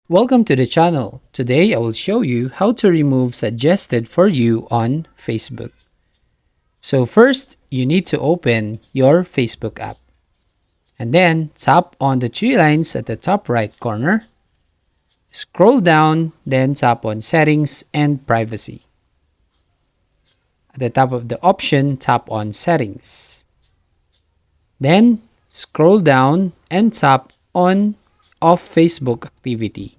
Welcome to the channel. Today I will show you how to remove suggested for you on Facebook. So first, you need to open your Facebook app. And then tap on the three lines at the top right corner. Scroll down, then tap on Settings and Privacy. At the top of the option, tap on Settings. Then scroll down and tap on Off Facebook Activity.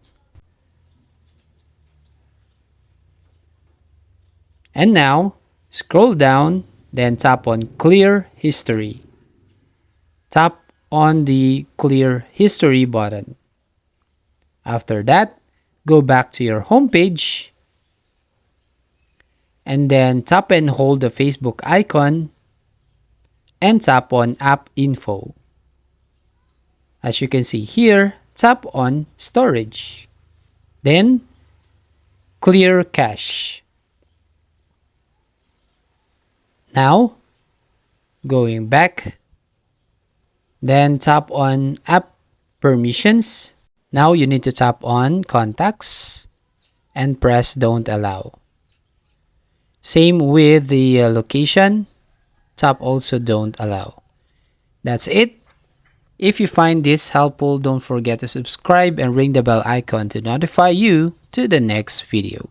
And now, scroll down, then tap on Clear History. Tap on the Clear History button. After that, go back to your home page and then tap and hold the Facebook icon and tap on App Info. As you can see here, tap on Storage. Then, Clear Cache. Now, going back, then tap on App Permissions. Now you need to tap on Contacts and press Don't Allow. Same with the location, tap also Don't Allow. That's it. If you find this helpful, don't forget to subscribe and ring the bell icon to notify you to the next video.